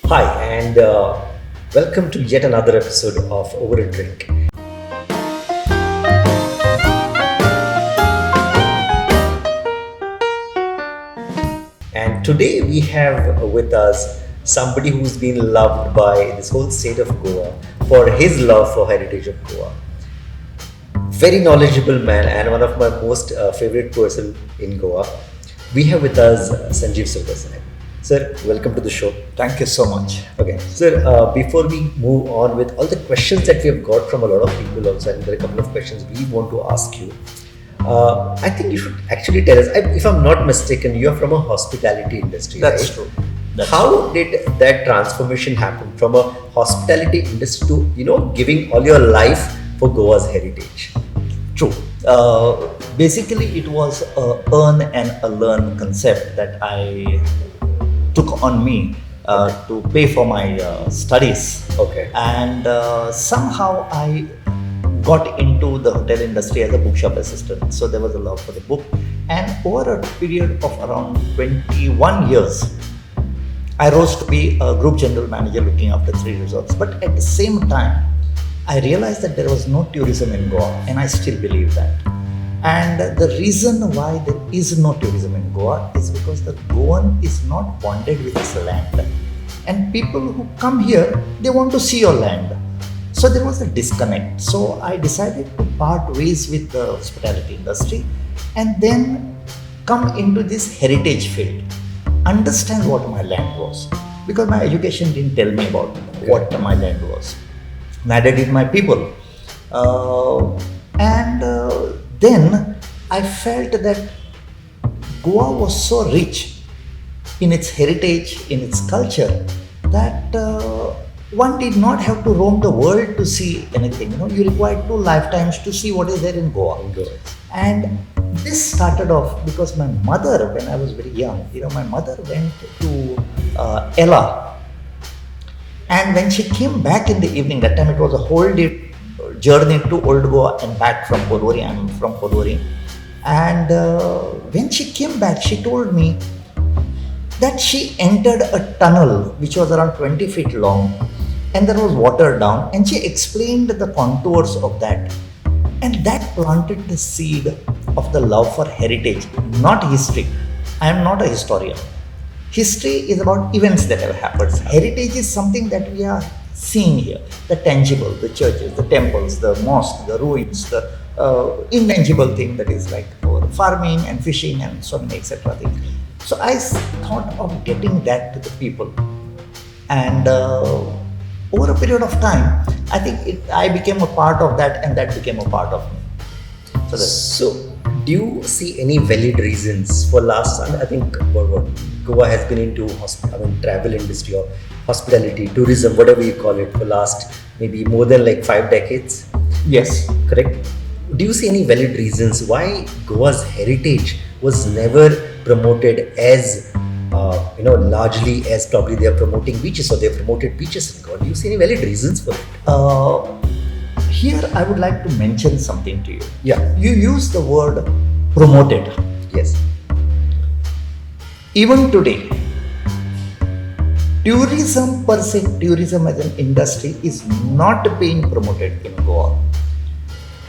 Hi, and welcome to yet another episode of Over a Drink. And today we have with us somebody who's been loved by this whole state of Goa for his love for heritage of Goa. Very knowledgeable man and one of my most favorite person in Goa. We have with us Sanjeev Sulgasai. Sir, welcome to the show. Thank you so much. Okay, sir, before we move on with all the questions that we have got from a lot of people also, and there are a couple of questions we want to ask you. I think you should actually tell us, if I'm not mistaken, you are from a hospitality industry, That's right? true. How did that transformation happen from a hospitality industry to, giving all your life for Goa's heritage? True. Basically, it was a earn and a learn concept that I took on me to pay for my studies. Okay. And somehow I got into the hotel industry as a bookshop assistant. So there was a love for the book. And over a period of around 21 years, I rose to be a group general manager looking after 3 resorts. But at the same time, I realized that there was no tourism in Goa, and I still believe that. And the reason why there is no tourism in Goa is because the Goan is not bonded with his land. And people who come here, they want to see your land. So there was a disconnect. So I decided to part ways with the hospitality industry and then come into this heritage field. Understand what my land was. Because my education didn't tell me about what my land was. Neither did my people. Then I felt that Goa was so rich in its heritage, in its culture, that one did not have to roam the world to see anything. You required 2 lifetimes to see what is there in Goa. And this started off because my mother, when I was very young, my mother went to Ella. And when she came back in the evening, that time it was a whole day journey to Old Goa and back from Podori. I'm from Podori. And when she came back, she told me that she entered a tunnel which was around 20 feet long and there was water down, and she explained the contours of that. And that planted the seed of the love for heritage, not history. I am not a historian. History is about events that have happened. Heritage is something that we are seeing here. The tangible, the churches, the temples, the mosques, the ruins, the intangible thing that is like farming and fishing and so many etc. things. So I thought of getting that to the people. And over a period of time, I think I became a part of that and that became a part of me. So do you see any valid reasons for last, I think what Goa has been into travel industry or hospitality, tourism, whatever you call it, for last maybe more than like 5 decades? Yes. Correct? Do you see any valid reasons why Goa's heritage was never promoted as largely as probably they are promoting beaches, or they have promoted beaches in Goa? Do you see any valid reasons for it? Here I would like to mention something to you. Yeah. You use the word promoted. Yes. Even today, tourism per se, tourism as an industry is not being promoted in Goa.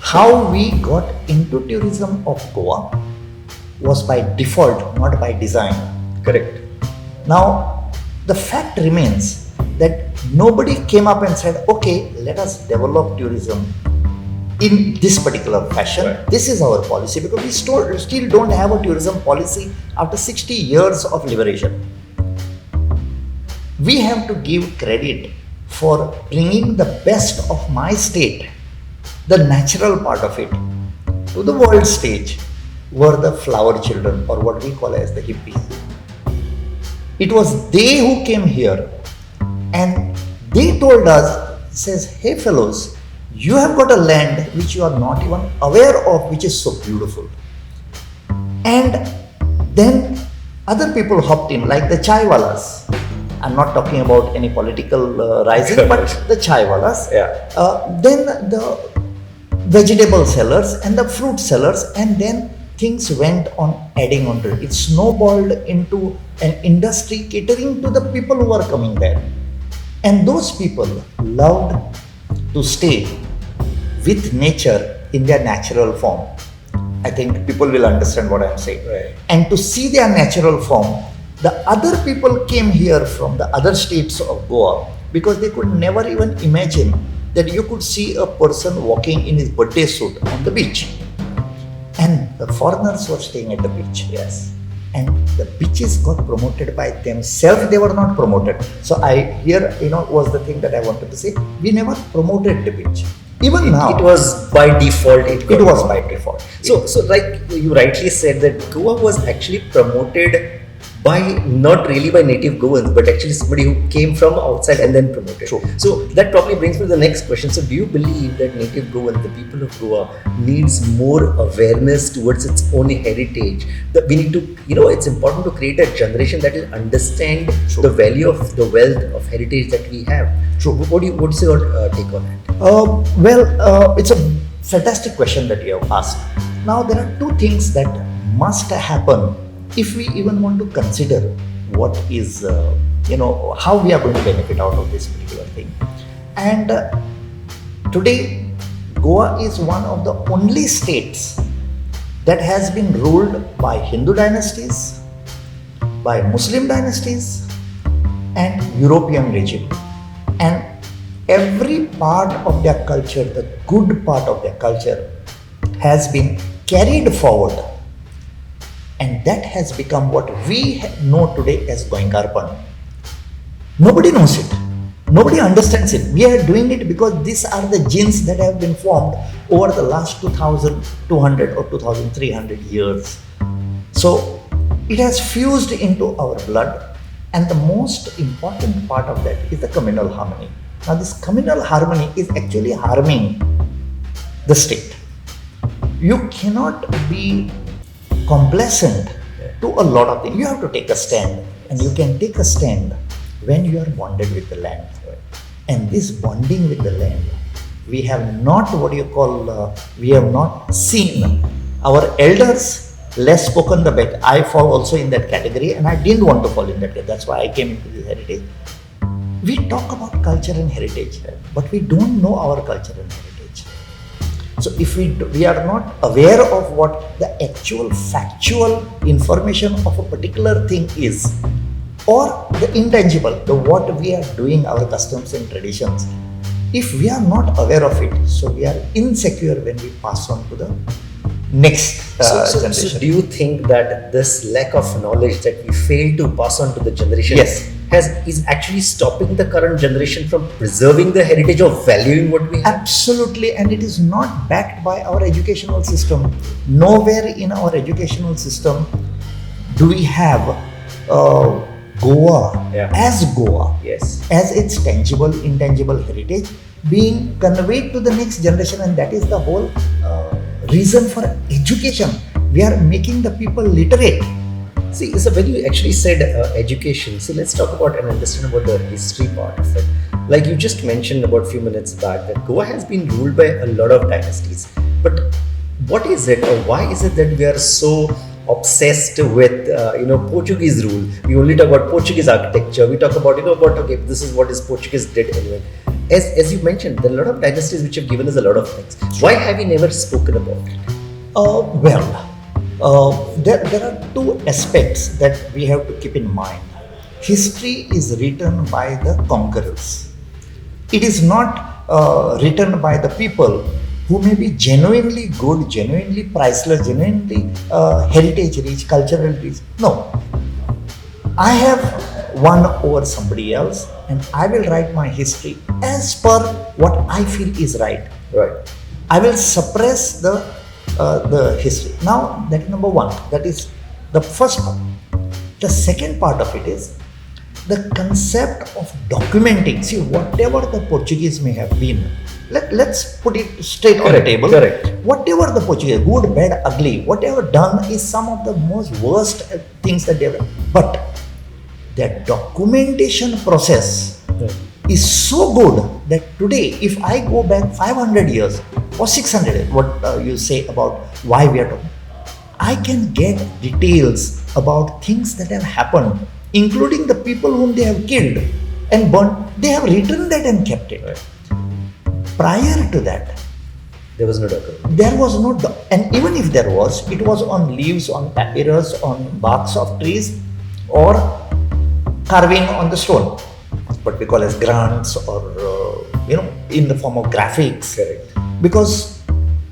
How we got into tourism of Goa was by default, not by design. Correct. Now, the fact remains that nobody came up and said, okay, let us develop tourism in this particular fashion. Right. This is our policy, because we still don't have a tourism policy after 60 years of liberation. We have to give credit for bringing the best of my state, the natural part of it, to the world stage were the flower children, or what we call as the hippies. It was they who came here and they told us, says, hey fellows, you have got a land which you are not even aware of, which is so beautiful. And then other people hopped in, like the chaiwalas. I'm not talking about any political rising, but the chaiwalas. Yeah. Then the vegetable sellers and the fruit sellers, and then things went on adding on to it. It snowballed into an industry catering to the people who are coming there. And those people loved to stay with nature in their natural form. I think people will understand what I'm saying. Right. And to see their natural form, the other people came here from the other states of Goa because they could never even imagine that you could see a person walking in his birthday suit on the beach. And the foreigners were staying at the beach. Yes. And the beaches got promoted by themselves. They were not promoted. So I here, was the thing that I wanted to say. We never promoted the beach. Even now, It was by default. it was by default. So like you rightly said that Goa was actually promoted by not really by native Goans, but actually somebody who came from outside and then promoted. True. So that probably brings me to the next question. So do you believe that native Goan, the people of Goa, needs more awareness towards its own heritage? That we need to, it's important to create a generation that will understand True. the value of the wealth of heritage that we have. True. What's your take on it? It's a fantastic question that you have asked. Now, there are two things that must happen if we even want to consider what is, how we are going to benefit out of this particular thing. And today, Goa is one of the only states that has been ruled by Hindu dynasties, by Muslim dynasties, and European regime. And every part of their culture, the good part of their culture, has been carried forward. And that has become what we know today as Goenkarpan. Nobody knows it. Nobody understands it. We are doing it because these are the genes that have been formed over the last 2200 or 2300 years. So it has fused into our blood. And the most important part of that is the communal harmony. Now, this communal harmony is actually harming the state. You cannot be complacent to a lot of things. You have to take a stand, and you can take a stand when you are bonded with the land. And this bonding with the land, we have not we have not seen our elders less spoken the better. I fall also in that category, and I didn't want to fall in that category. That's why I came into this heritage. We talk about culture and heritage, but we don't know our culture and heritage. So if we are not aware of what the actual factual information of a particular thing is, or the intangible, the what we are doing, our customs and traditions, if we are not aware of it, so we are insecure when we pass on to the next generation. So do you think that this lack of knowledge that we fail to pass on to the generation Yes. is actually stopping the current generation from preserving the heritage or valuing what we have? Absolutely, and it is not backed by our educational system. Nowhere in our educational system do we have Goa as Goa, Yes. as its tangible, intangible heritage being conveyed to the next generation, and that is the whole reason for education. We are making the people literate. See, so when you actually said education, so let's talk about and understand about the history part of it. Like you just mentioned about a few minutes back that Goa has been ruled by a lot of dynasties. But what is it, or why is it that we are so obsessed with Portuguese rule? We only talk about Portuguese architecture. We talk about okay, this is what is Portuguese did anyway. As you mentioned, there are a lot of dynasties which have given us a lot of things. Why have we never spoken about it? There are two aspects that we have to keep in mind. History is written by the conquerors. It is not written by the people who may be genuinely good, genuinely priceless, genuinely heritage rich, cultural rich. No. I have won over somebody else, and I will write my history as per what I feel is right. Right. I will suppress the history. Now, that is number one. That is the first part. The second part of it is the concept of documenting. See, whatever the Portuguese may have been, let's put it straight on the table. Correct. Whatever the Portuguese, good, bad, ugly, whatever done is some of the most worst things that they have done. But their documentation process is so good that today, if I go back 500 years or 600 years, what you say about why we are talking, I can get details about things that have happened, including the people whom they have killed and burnt They have written that and kept it. Right. Prior to that, There was no document. there was no, and even if there was, it was on leaves, on papyrus, on barks of trees, or carving on the stone, what we call as grants, or in the form of graphics. Correct. Because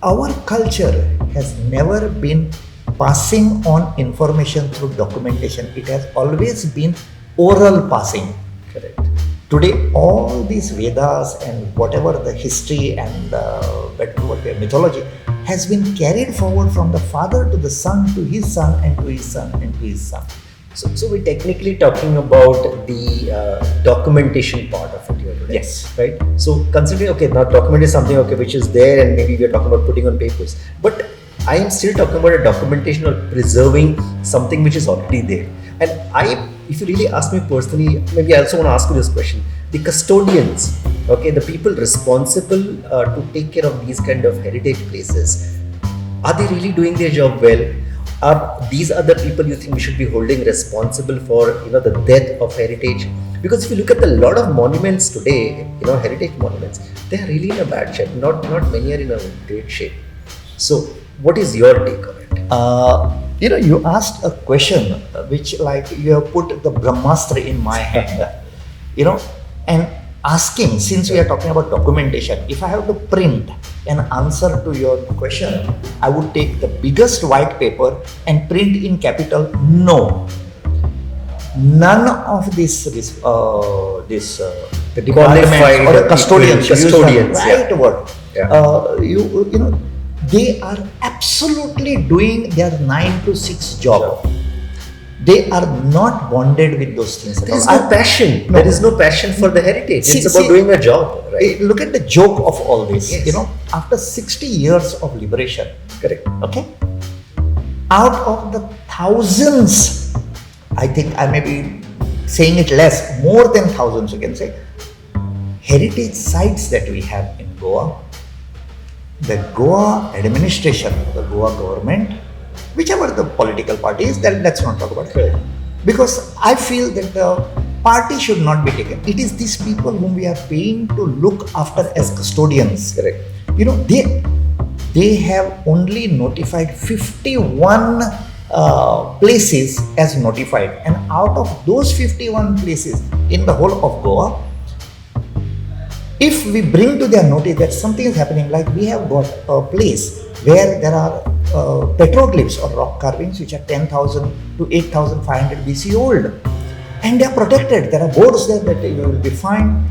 our culture has never been passing on information through documentation. It has always been oral passing. Correct. Today, all these Vedas and whatever the history and mythology has been carried forward from the father to the son, to his son, and to his son, and to his son. So we're technically talking about the documentation part of it here today. Yes. Right. So considering, okay, now document is something, okay, which is there, and maybe we're talking about putting on papers, but I am still talking about a documentation or preserving something which is already there. And if you really ask me personally, maybe I also want to ask you this question: the custodians, okay, the people responsible to take care of these kind of heritage places, are they really doing their job well? These are the people you think we should be holding responsible for, the death of heritage? Because if you look at a lot of monuments today, heritage monuments, they are really in a bad shape. Not many are in a great shape. So, what is your take on it? You asked a question which, like, you have put the Brahmastra in my hand, and asking, since we are talking about documentation, if I have to print an answer to your question, I would take the biggest white paper and print in capital no. None of the qualified or the custodians, custodians, right word. Yeah. They are absolutely doing their 9 to 6 job. They are not bonded with those things. There is no passion. No. There is no passion for the heritage. See- it's about see- doing a job, right? Look at the joke of all this. Yes. After 60 years of liberation, Correct. okay, out of the thousands, I think I may be saying it less, more than thousands, you can say, heritage sites that we have in Goa, the Goa administration, the Goa government, whichever the political party is, let's not talk about it. Correct. Because I feel that the party should not be taken. It is these people whom we are paying to look after as custodians. Correct. They have only notified 51 places as notified, and out of those 51 places in the whole of Goa, if we bring to their notice that something is happening, like we have got a place where there are petroglyphs or rock carvings which are 10,000 to 8,500 BC old, and they are protected. There are boards there that you will be fined.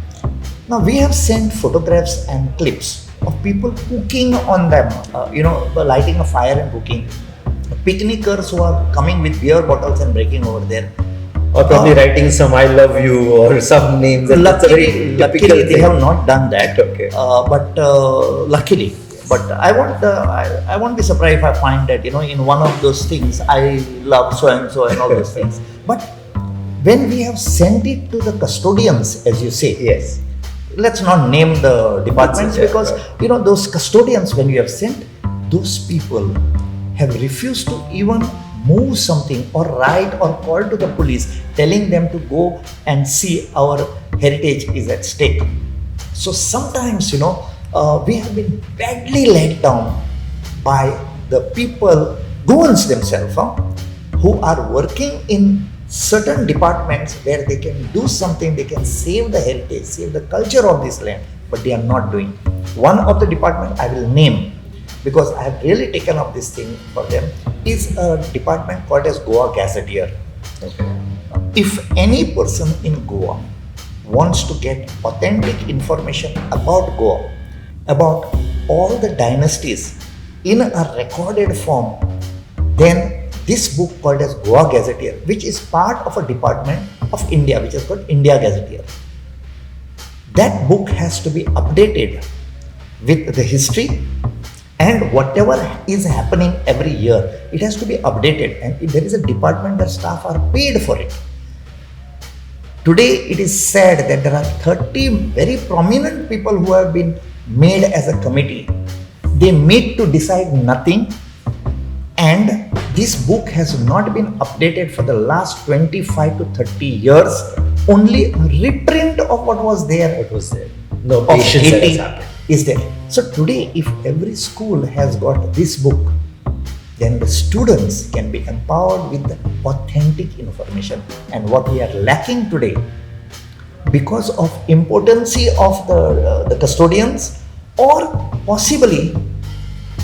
Now we have sent photographs and clips of people cooking on them, lighting a fire and cooking. Picnickers who are coming with beer bottles and breaking over there. Or probably writing some "I love you" or some names. That's a very typical Luckily, they thing. have not done that. Okay. Luckily, but I won't be surprised if I find that in one of those things, I love so and so and all those things. But when we have sent it to the custodians, as you say, Yes. let's not name the departments, Yeah, because right. those custodians, when you have sent, those people have refused to even move something or write or call to the police telling them to go and see our heritage is at stake. So sometimes we have been badly let down by the people, Goans themselves, who are working in certain departments where they can do something, they can save the heritage, save the culture of this land, but they are not doing. One of the department I will name, because I have really taken up this thing for them, is a department called as Goa Gazetteer. Okay. If any person in Goa wants to get authentic information about Goa, about all the dynasties in a recorded form, then this book called as Goa Gazetteer, which is part of a department of India, which is called India Gazetteer. That book has to be updated with the history and whatever is happening every year. It has to be updated, and there is a department that staff are paid for it. Today it is said that there are 30 very prominent people who have been made as a committee. They meet to decide nothing, and this book has not been updated for the last 25 to 30 years. only a reprint of what was there What was there? No of patience that has Haiti happened. is there. So today, if every school has got this book, then the students can be empowered with the authentic information. And what we are lacking today, because of impotency of the custodians, or possibly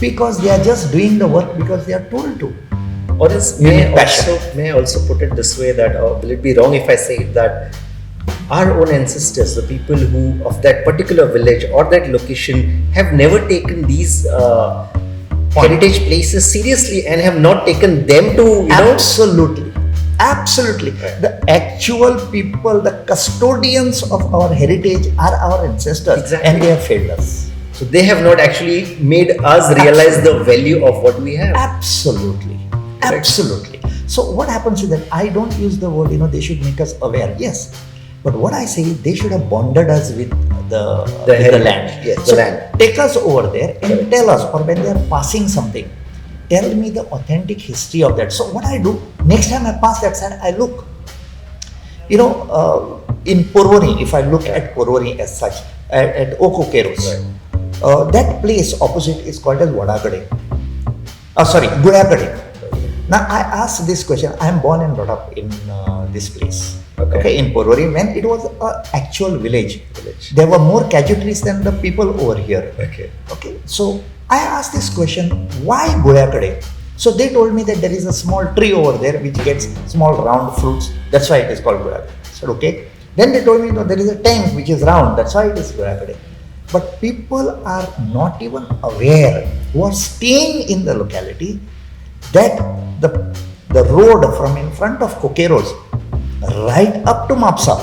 because they are just doing the work because they are told to. Or else You need passion. may I also put it this way that will it be wrong if I say that our own ancestors, the people who of that particular village or that location, have never taken these heritage places seriously and have not taken them to Absolutely. Absolutely. Right. The actual people, the custodians of our heritage are our ancestors, Exactly. and they have failed us. So they have not actually made us realize the value of what we have. Absolutely. Correct. Absolutely. So what happens is that I don't use the word, they should make us aware. Yes. But what I say, they should have bonded us with the heritage. land. Yes, So the land. take us over there and Correct. tell us, or when they are passing something, tell me the authentic history of that. So what I do, next time I pass that side, I look. In Porvoni, if I look at Porvoni as such, at Okokeros, that place opposite is called as Vadagade. Gudagade. Now I ask this question. I am born and brought up in this place. Okay. In Porvoni, when it was an actual village. Village. There were more casualties than the people over here. Okay. Okay, so I asked this question, why Goyakade? So they told me that there is a small tree over there which gets small round fruits. That's why it is called Goyakade. I said, okay. Then they told me, no, there is a tank which is round. That's why it is Goyakade. But people are not even aware, who are staying in the locality, that the road from in front of Coqueros right up to Mapsa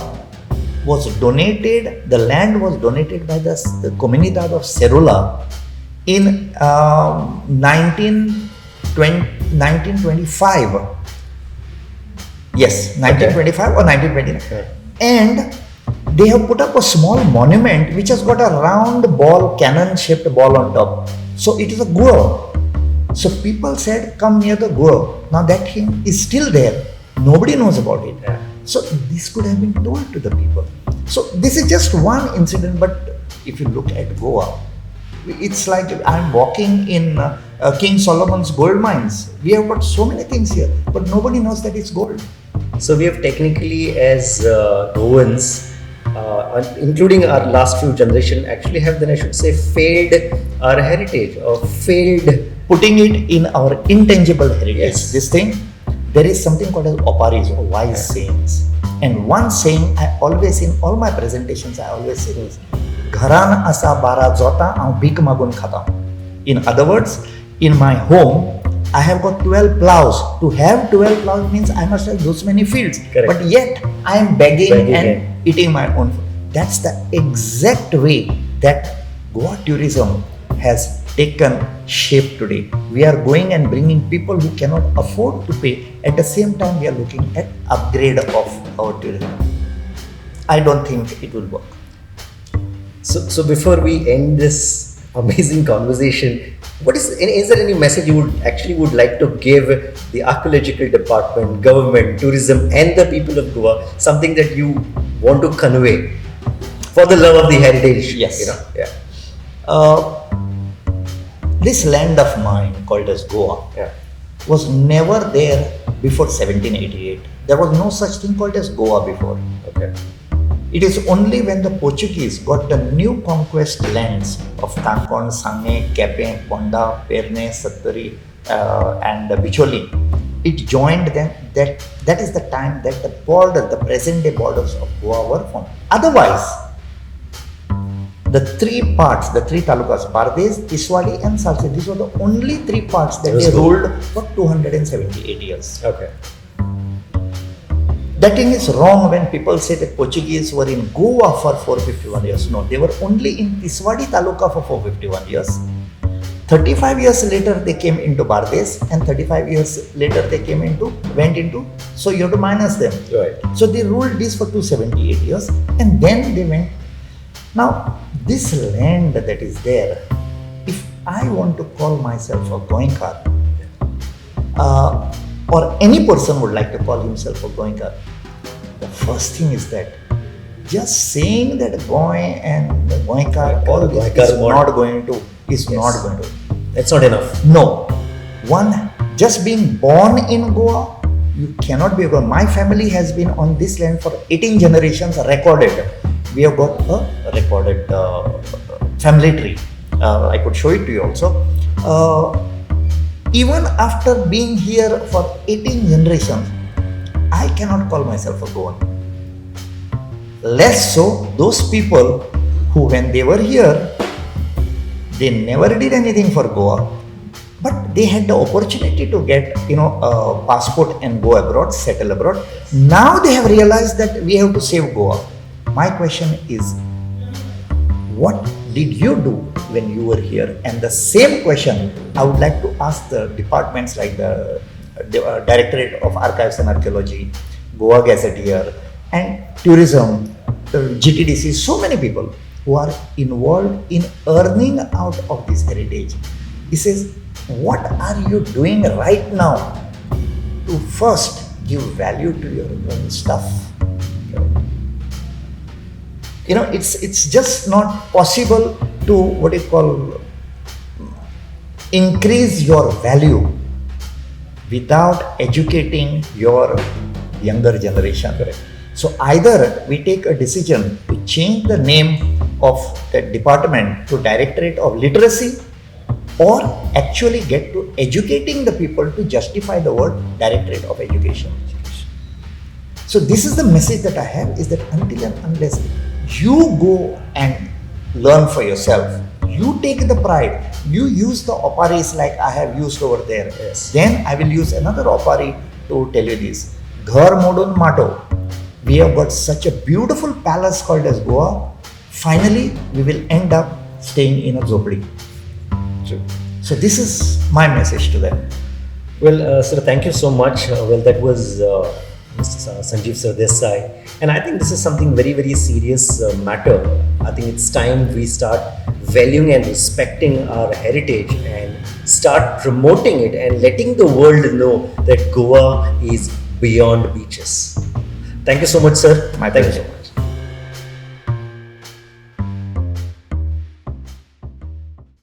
was donated, the land was donated by the Comunidad of Cerula in 1925. Yes, 1925 or 1929. Okay. And they have put up a small monument which has got a round ball, cannon-shaped ball on top. So it is a Goa. So people said, come near the Goa. Now that thing is still there. Nobody knows about it. Yeah. So this could have been told to the people. So this is just one incident, but if you look at Goa, it's like I'm walking in King Solomon's gold mines. We have got so many things here, but nobody knows that it's gold. So we have technically, as Goans, including our last few generation, actually have, then I should say, failed our heritage or failed. Putting it in our intangible heritage, Yes. this thing, there is something called as oparis or wise sayings. And one saying I always, in all my presentations, I always say this: Gharan asa bara jota aun bhik magun khata. In other words, in my home, I have got 12 plows. To have 12 plows means I must have those many fields. Correct. But yet I am begging Begging and eating my own food. That's the exact way that Goa tourism has taken shape today. We are going and bringing people who cannot afford to pay. At the same time, we are looking at upgrade of our tourism. I don't think it will work. So before we end this amazing conversation, is there any message you would like to give the archaeological department, government, tourism, and the people of Goa? Something that you want to convey for the love of the heritage? Yes. Yeah. This land of mine called as Goa Yeah. was never there before 1788. There was no such thing called as Goa before. Okay. It is only when the Portuguese got the new conquest lands of Tangkon, Sange, Kepe, Ponda, Perne, Sattari, and Bicholi, it joined them. That is the time that the present day borders of Goa were formed. Otherwise, the three talukas, Bardes, Tiswadi and Salsi, these were the only three parts that they ruled for 278 years. Okay. That thing is wrong when people say that Portuguese were in Goa for 451 years. No, they were only in Tiswadi Taluka for 451 years. 35 years later they came into Bardes, and 35 years later they went into, so you have to minus them. Right. So they ruled this for 278 years, and then they went. Now, this land that is there, if I want to call myself a Goenkar, or any person would like to call himself a Goenkar, The first thing is that just saying that Goy and Goikar, all this Goikar is mod. not going to, is Yes. not going to. That's not enough. No. One, just being born in Goa, you cannot be a Goa. My family has been on this land for 18 generations recorded. We have got a recorded family tree. I could show it to you also. Even after being here for 18 generations, I cannot call myself a Goan. Less so, those people who, when they were here, they never did anything for Goa, but they had the opportunity to get, a passport and go abroad, settle abroad. Now they have realized that we have to save Goa. My question is, what did you do when you were here? And the same question I would like to ask the departments like the Directorate of Archives and Archaeology, Goa Gazetteer, and Tourism, GTDC, so many people who are involved in earning out of this heritage. He says, what are you doing right now to first give value to your own stuff? It's just not possible to increase your value without educating your younger generation. Correct. So either we take a decision to change the name of the department to Directorate of Literacy, or actually get to educating the people to justify the word Directorate of Education. So this is the message that I have, is that until and unless you go and learn for yourself, you take the pride, you use the oparis like I have used over there. Yes. Then I will use another opari to tell you this. Ghar modun mato. We have got such a beautiful palace called as Goa. Finally, we will end up staying in a zopdi. So this is my message to them. Well, sir, thank you so much. That was Mr. Sanjeev Sardesai. And I think this is something very, very serious matter. I think it's time we start valuing and respecting our heritage and start promoting it and letting the world know that Goa is beyond beaches. Thank you so much, sir. My Thank you pleasure. so much.